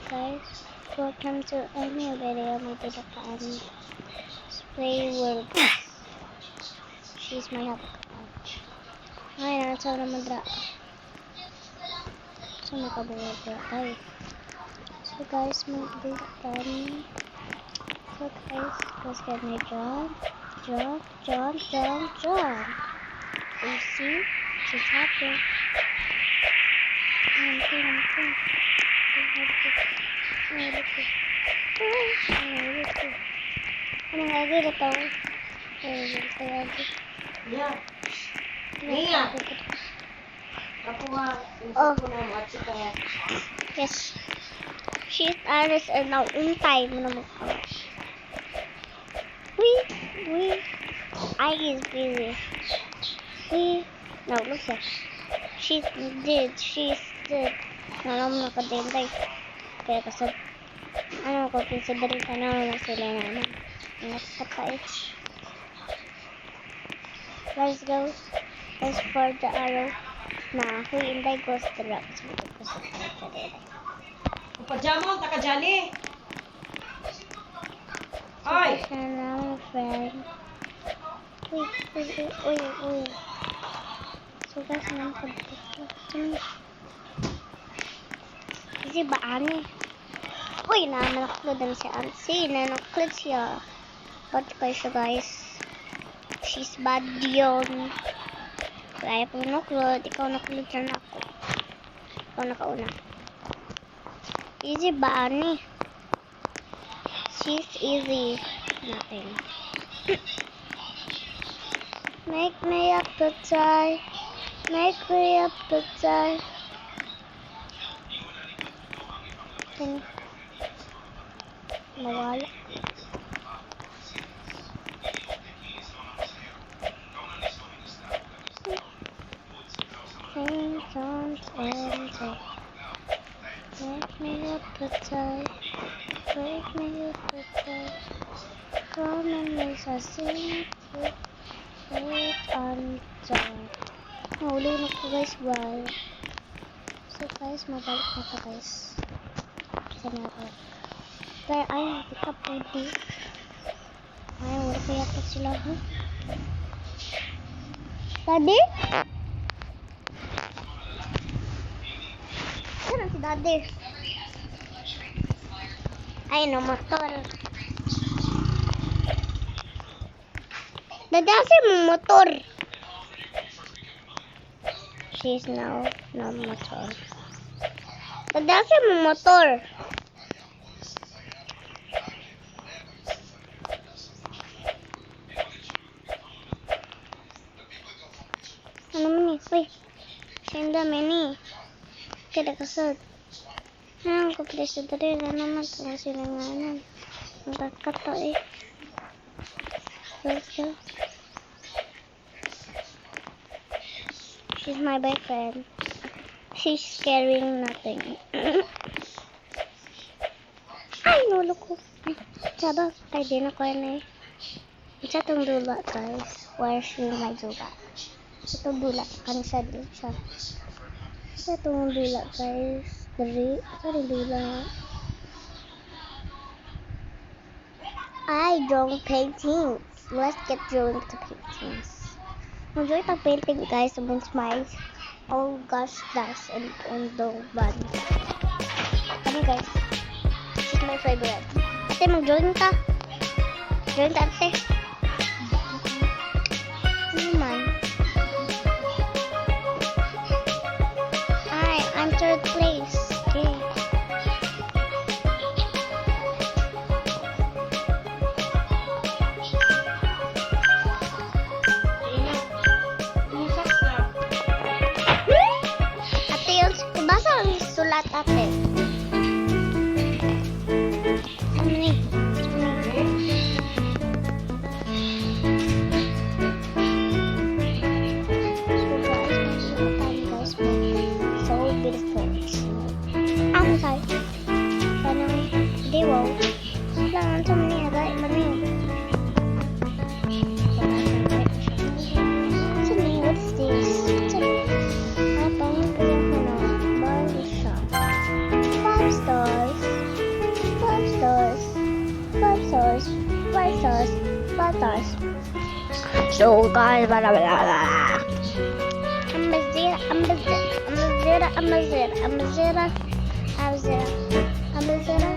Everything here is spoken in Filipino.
guys, welcome to a new video. May tinakaan spray world. She's my help. Ngayon, nasa naman dra. So, makabuhay ko tayo. So guys, mag-bigtan. So guys, let's get my jump. You see? She's happy. Anong lagi na ito? Yeah. Nia. Ako nga. Oh. Ko na Yes. She's honest and now in time. I is busy. No, look here. She's dead. Nalam na ka din tayo. Kaya kasi, ano ko consider ka na sila naman. Nakapait. Let's go. Let's for the arrow. Na, who in the ghost drops. Pajamon, takajali. Ay! Hello, friend. Uy. So guys, naman ko dito. Kasi ba ani? Uy, naman si Ansi. Nanaklood siya. Watch kayo siya guys. She's bad yun. Kaya po naklod. Ikaw naklod siya na ako. Ikaw nakauna. Easy ba ani? She's easy. Nothing. Make me up to die. Nawala. Make me up to die. Come and make us sing. Wait on time. Mahuli na ko guys, bye. So guys, mabalik na ko guys. Sana ako. Kaya ay, hindi ka pwede. Ay, wala ko yata sila. Daddy? Saan si Daddy? Ay, no, motor. Daddy, asin mo motor? She's now no motor. Daddy, asin mo motor? Ano man ni? Uy, senda meni. Kada kasod. Ano ko pala sa dali? Ano man ito sila nga ano? Magkakato eh. Let's go. She's my boyfriend. She's carrying nothing. Ay, nulo ko. Sabag, ay di na ko na eh. Isa itong dula guys. Where's my dula? Itong dula. Kanisa din siya. Isa itong dula guys. Dari. Sorry dula. I draw paintings. Let's get drawing to paintings. Enjoy the painting guys against my oh gosh dash and on the bun. Ano guys? This is my favorite. Ate, mag-drawing ka? Drawing ka ate? Ano man? Hi, I'm third place. Okay. Sulat ate. Ano ni? So beautiful. I'm sorry. Parang di wow. Lang sa mani agay mani. What is this? Apa yang kaya mo? Barbershop. 5 stars. pesos. Pesos. So, guys, blah, blah, blah, blah. I'm a zero.